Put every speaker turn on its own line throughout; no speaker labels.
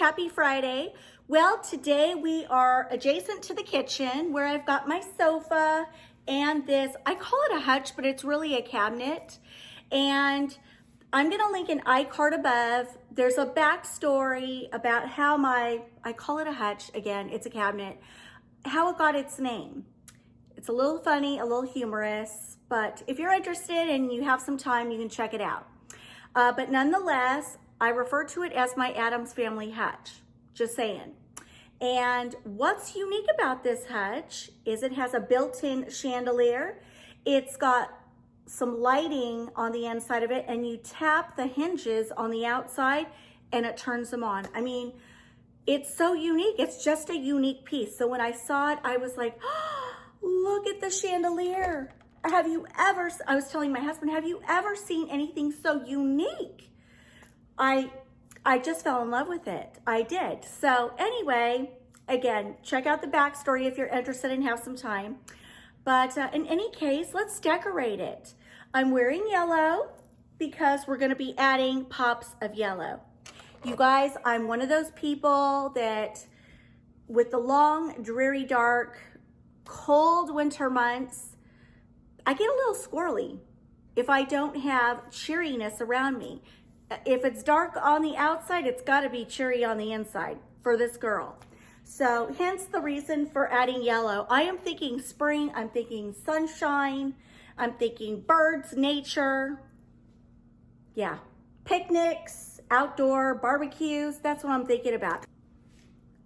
Happy Friday. Well, today we are adjacent to the kitchen where I've got my sofa and this, I call it a hutch, but it's really a cabinet. And I'm gonna link an iCard above. There's a backstory about how I call it a hutch, again, it's a cabinet, how it got its name. It's a little funny, a little humorous, but if you're interested and you have some time, you can check it out. But nonetheless, I refer to it as my Addams Family hutch, just saying. And what's unique about this hutch is it has a built-in chandelier. It's got some lighting on the inside of it, and you tap the hinges on the outside and it turns them on. I mean, it's so unique. It's just a unique piece. So when I saw it, I was like, oh, look at the chandelier. Have you ever, I was telling my husband, have you ever seen anything so unique? I just fell in love with it. I did. So anyway, again, check out the backstory if you're interested and have some time. But in any case, let's decorate it. I'm wearing yellow because we're gonna be adding pops of yellow. You guys, I'm one of those people that with the long, dreary, dark, cold winter months, I get a little squirrely if I don't have cheeriness around me. If it's dark on the outside, it's gotta be cheery on the inside for this girl. So hence the reason for adding yellow. I am thinking spring, I'm thinking sunshine, I'm thinking birds, nature. Yeah, picnics, outdoor barbecues, that's what I'm thinking about.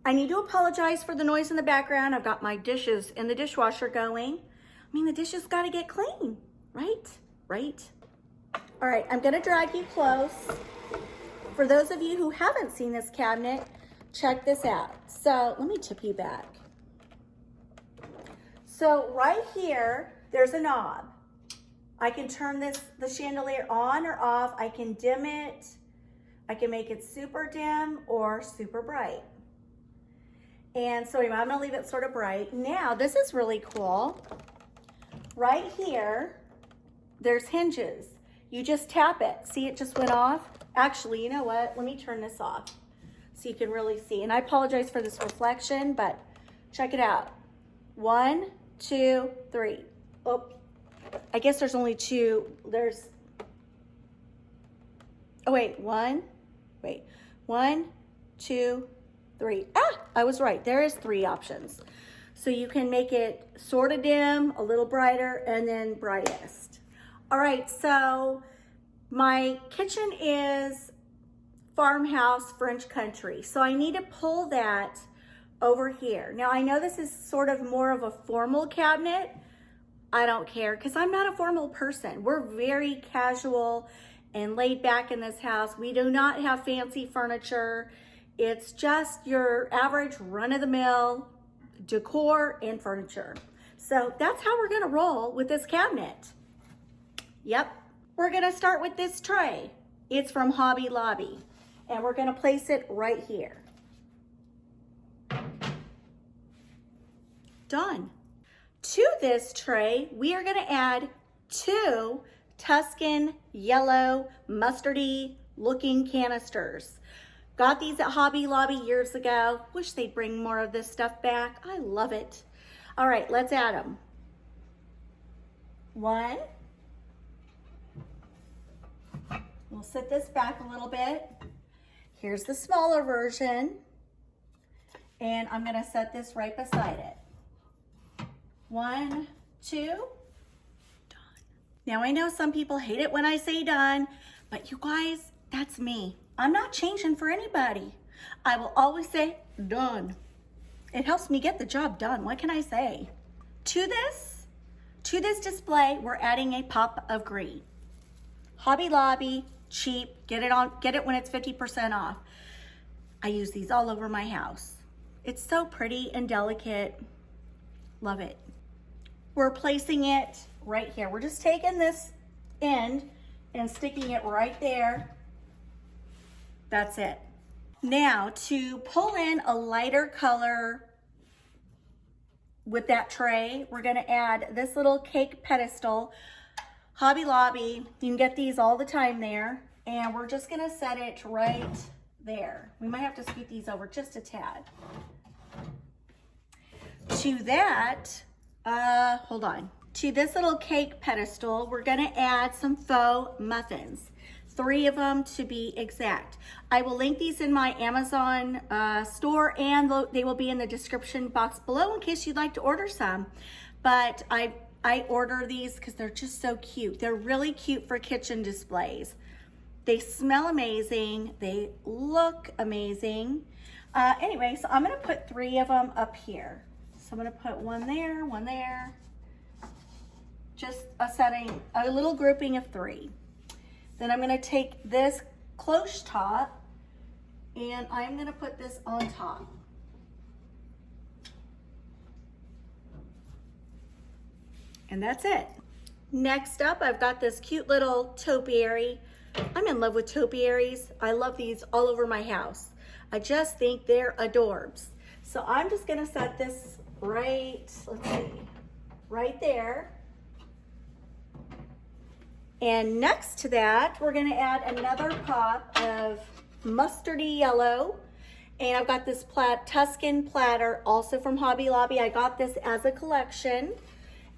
I need to apologize for the noise in the background. I've got my dishes in the dishwasher going. I mean, the dishes gotta get clean, right? Right? All right, I'm gonna drag you close. For those of you who haven't seen this cabinet, check this out. So let me tip you back. So right here, there's a knob. I can turn the chandelier on or off. I can dim it. I can make it super dim or super bright. And so anyway, I'm gonna leave it sort of bright. Now, this is really cool. Right here, there's hinges. You just tap it. See, it just went off. Actually, you know what? Let me turn this off so you can really see. And I apologize for this reflection, but check it out. 1, 2, 3. Oh, I guess there's only 2. Oh wait, 1, 2, 3. Ah, I was right. There is 3 options. So you can make it sort of dim, a little brighter, and then brightest. All right, so my kitchen is farmhouse French country. So I need to pull that over here. Now I know this is sort of more of a formal cabinet. I don't care because I'm not a formal person. We're very casual and laid back in this house. We do not have fancy furniture. It's just your average run-of-the-mill decor and furniture. So that's how we're gonna roll with this cabinet. Yep, we're gonna start with this tray. It's from Hobby Lobby, and we're gonna place it right here. Done. To this tray, we are gonna add 2 Tuscan yellow mustardy looking canisters. Got these at Hobby Lobby years ago. Wish they'd bring more of this stuff back. I love it. All right, let's add them. 1. We'll set this back a little bit. Here's the smaller version. And I'm gonna set this right beside it. 1, 2, done. Now I know some people hate it when I say done, but you guys, that's me. I'm not changing for anybody. I will always say done. It helps me get the job done. What can I say? To this display, we're adding a pop of green. Hobby Lobby, cheap, get it when it's 50% off. I use these all over my house. It's so pretty and delicate. Love it. We're placing it right here. We're just taking this end and sticking it right there. That's it. Now to pull in a lighter color with that tray, we're gonna add this little cake pedestal. Hobby Lobby, you can get these all the time there. And we're just gonna set it right There. We might have to scoot these over just a tad. To that, hold on. To this little cake pedestal, we're gonna add some faux muffins. 3 of them to be exact. I will link these in my Amazon store, and they will be in the description box below in case you'd like to order some. But I order these because they're just so cute. They're really cute for kitchen displays. They smell amazing. They look amazing. Anyway, so I'm gonna put 3 of them up here. So I'm gonna put one there. Just a little grouping of 3. Then I'm gonna take this cloche top and I'm gonna put this on top. And that's it. Next up, I've got this cute little topiary. I'm in love with topiaries. I love these all over my house. I just think they're adorbs. So I'm just gonna set this right there. And next to that, we're gonna add another pop of mustardy yellow. And I've got this Tuscan platter, also from Hobby Lobby. I got this as a collection.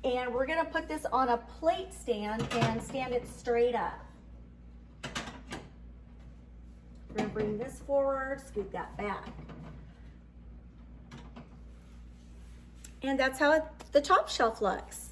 And we're gonna put this on a plate stand and stand it straight up. We're gonna bring this forward, scoot that back. And that's how the top shelf looks.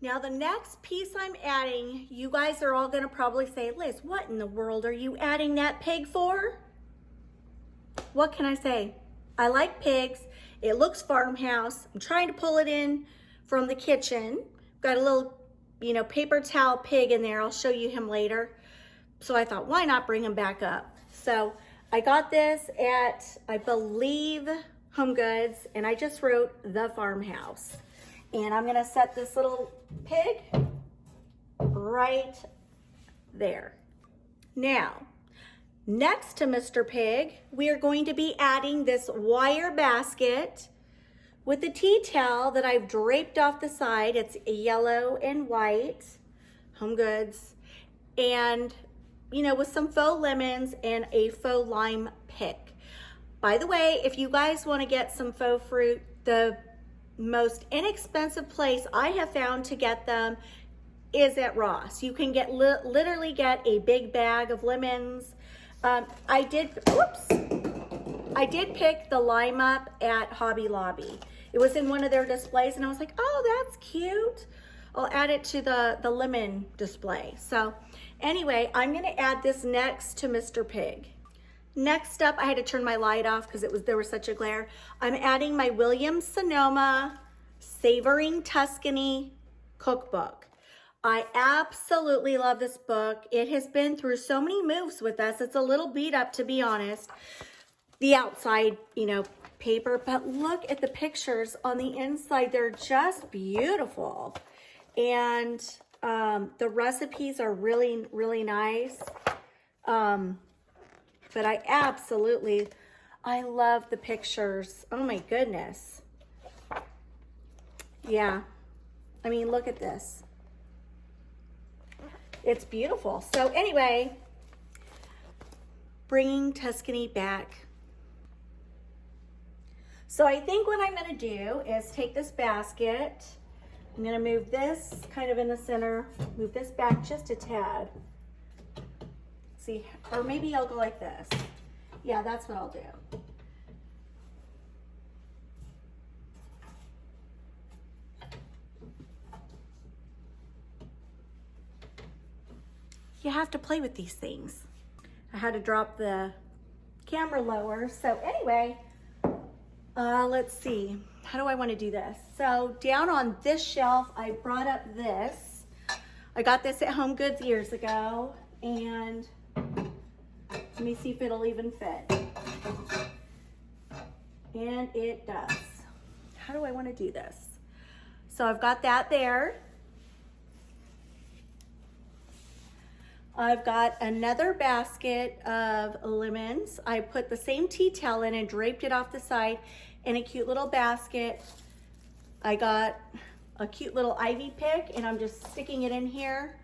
Now the next piece I'm adding, you guys are all gonna probably say, Liz, what in the world are you adding that pig for? What can I say? I like pigs. It looks farmhouse. I'm trying to pull it in from the kitchen. Got a little, paper towel pig in there. I'll show you him later. So I thought, why not bring him back up? So I got this at, I believe, Home Goods, and I just wrote the farmhouse. And I'm gonna set this little pig right there. Now, next to Mr. Pig, we are going to be adding this wire basket with the tea towel that I've draped off the side. It's yellow and white, Home Goods, and with some faux lemons and a faux lime pick. By the way, if you guys wanna get some faux fruit, the most inexpensive place I have found to get them is at Ross. You can literally get a big bag of lemons. I did pick the lime up at Hobby Lobby. It was in one of their displays and I was like, oh, that's cute. I'll add it to the lemon display. So anyway, I'm gonna add this next to Mr. Pig. Next up, I had to turn my light off because there was such a glare. I'm adding my Sonoma Savoring Tuscany cookbook. I absolutely love this book. It has been through so many moves with us. It's a little beat up, to be honest. The outside, paper, but look at the pictures on the inside. They're just beautiful. And the recipes are really, really nice. But I love the pictures. Oh my goodness. Yeah. I mean, look at this. It's beautiful. So anyway, bringing Tuscany back. So I think what I'm gonna do is take this basket. I'm gonna move this kind of in the center, move this back just a tad. See, or maybe I'll go like this. Yeah, that's what I'll do. You have to play with these things. I had to drop the camera lower. So anyway, let's see. How do I want to do this? So down on this shelf, I brought up this. I got this at Home Goods years ago, and let me see if it'll even fit. And it does. How do I want to do this? So I've got that there. I've got another basket of lemons. I put the same tea towel in and draped it off the side in a cute little basket. I got a cute little ivy pick and I'm just sticking it in here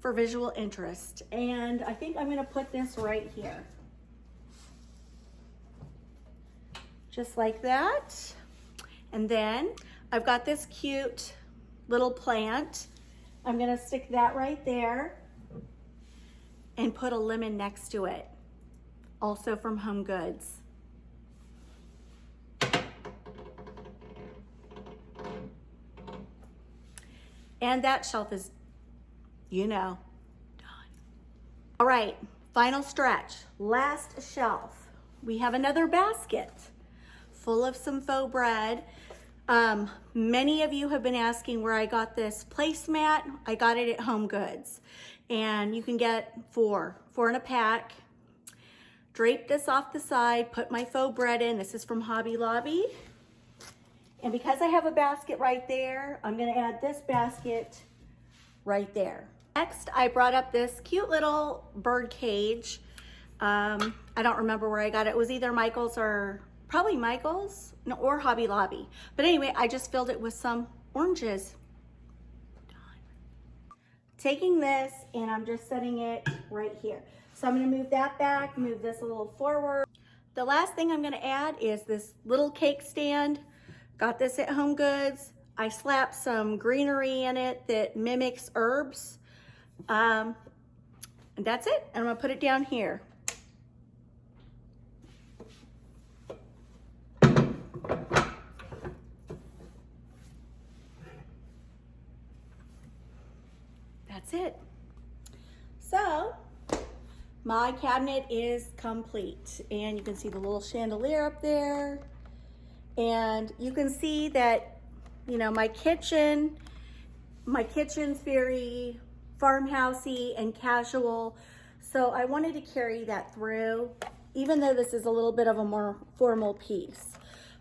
for visual interest. And I think I'm gonna put this right here. Just like that. And then I've got this cute little plant. I'm gonna stick that right there and put a lemon next to it, also from Home Goods. And that shelf is, you know, done. All right, final stretch, last shelf. We have another basket full of some faux bread. Many of you have been asking where I got this placemat. I got it at Home Goods. And you can get four in a pack. Drape this off the side, put my faux bread in. This is from Hobby Lobby. And because I have a basket right there, I'm gonna add this basket right there. Next, I brought up this cute little bird cage. I don't remember where I got it. It was either Michael's or probably Michael's, no, or Hobby Lobby. But anyway, I just filled it with some oranges. Taking this and I'm just setting it right here. So I'm gonna move that back, move this a little forward. The last thing I'm gonna add is this little cake stand. Got this at Home Goods. I slapped some greenery in it that mimics herbs. And that's it. And I'm gonna put it down here. That's it. So my cabinet is complete and you can see the little chandelier up there and you can see that, you know, my kitchen's very farmhousey and casual. So I wanted to carry that through, even though this is a little bit of a more formal piece.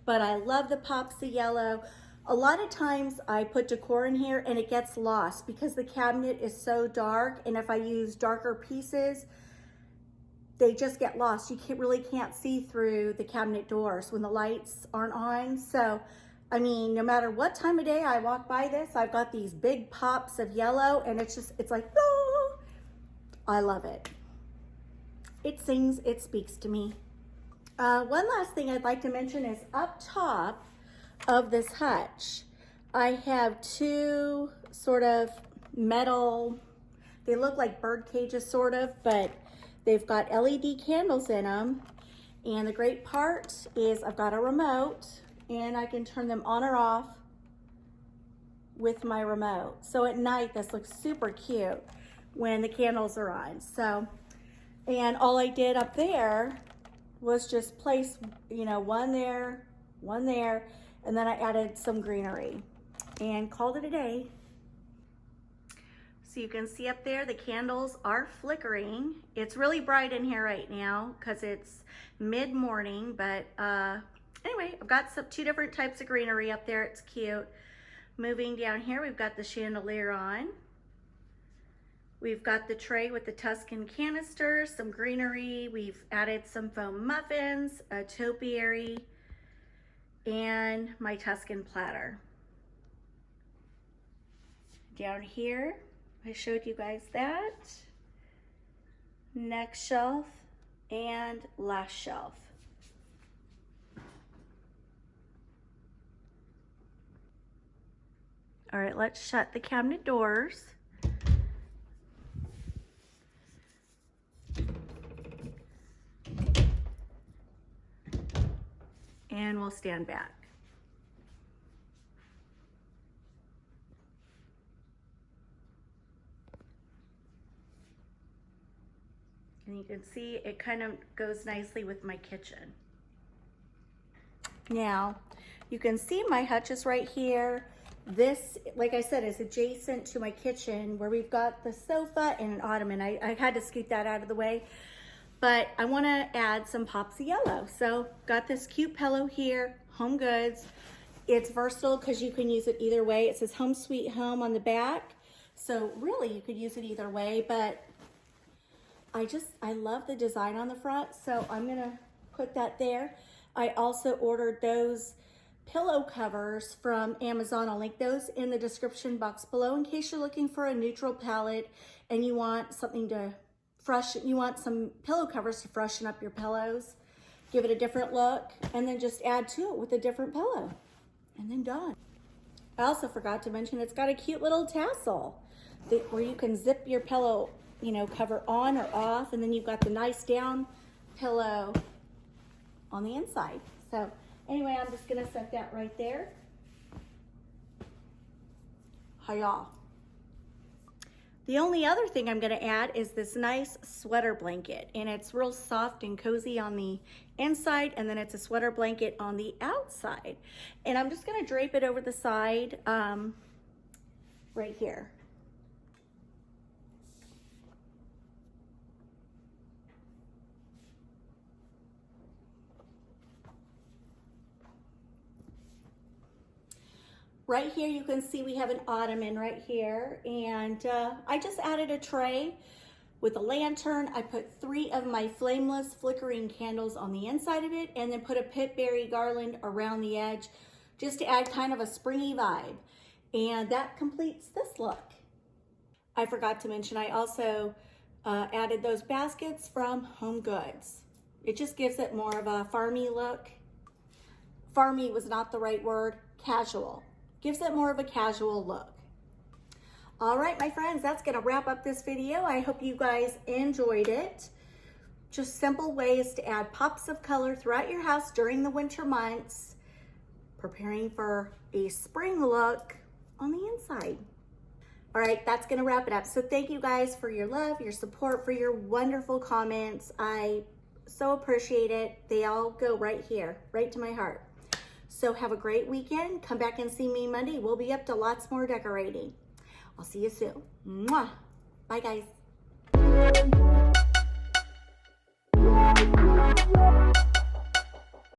But I love the pops of yellow. A lot of times I put decor in here and it gets lost because the cabinet is so dark, and if I use darker pieces, they just get lost. You really can't see through the cabinet doors when the lights aren't on. So, I mean, no matter what time of day I walk by this, I've got these big pops of yellow and it's like, oh, I love it. It sings, it speaks to me. One last thing I'd like to mention is up top of this hutch, I have two sort of metal, they look like bird cages sort of, but they've got LED candles in them. And the great part is I've got a remote and I can turn them on or off with my remote. So at night, this looks super cute when the candles are on. So, and all I did up there was just place, you know, one there, and then I added some greenery and called it a day. So you can see up there, the candles are flickering. It's really bright in here right now because it's mid-morning, but anyway, I've got two different types of greenery up there. It's cute. Moving down here, we've got the chandelier on. We've got the tray with the Tuscan canisters, some greenery. We've added some foam muffins, a topiary, and my Tuscan platter. Down here, I showed you guys that. Next shelf and last shelf. All right, let's shut the cabinet doors. And we'll stand back. And you can see it kind of goes nicely with my kitchen. Now, you can see my hutch is right here. This, like I said, is adjacent to my kitchen where we've got the sofa and an ottoman. I had to scoot that out of the way. but I want to add some pops of yellow. So got this cute pillow here, Home Goods. It's versatile because you can use it either way. It says Home Sweet Home on the back. So really you could use it either way, but I love the design on the front. So I'm gonna put that there. I also ordered those pillow covers from Amazon. I'll link those in the description box below in case you're looking for a neutral palette and you want something to you want some pillow covers to freshen up your pillows, give it a different look, and then just add to it with a different pillow. And then done. I also forgot to mention it's got a cute little tassel where you can zip your pillow, you know, cover on or off, and then you've got the nice down pillow on the inside. So anyway, I'm just gonna set that right there. Hi-ya. The only other thing I'm gonna add is this nice sweater blanket, and it's real soft and cozy on the inside, and then it's a sweater blanket on the outside. And I'm just gonna drape it over the side right here. Right here, you can see we have an ottoman right here, and I just added a tray with a lantern. I put 3 of my flameless flickering candles on the inside of it, and then put a pitberry garland around the edge just to add kind of a springy vibe. And that completes this look. I forgot to mention, I also added those baskets from Home Goods. It just gives it more of a farmy look. Farmy was not the right word, casual. Gives it more of a casual look. All right, my friends, that's gonna wrap up this video. I hope you guys enjoyed it. Just simple ways to add pops of color throughout your house during the winter months, preparing for a spring look on the inside. All right, that's gonna wrap it up. So thank you guys for your love, your support, for your wonderful comments. I so appreciate it. They all go right here, right to my heart. So have a great weekend. Come back and see me Monday. We'll be up to lots more decorating. I'll see you soon. Mwah. Bye, guys.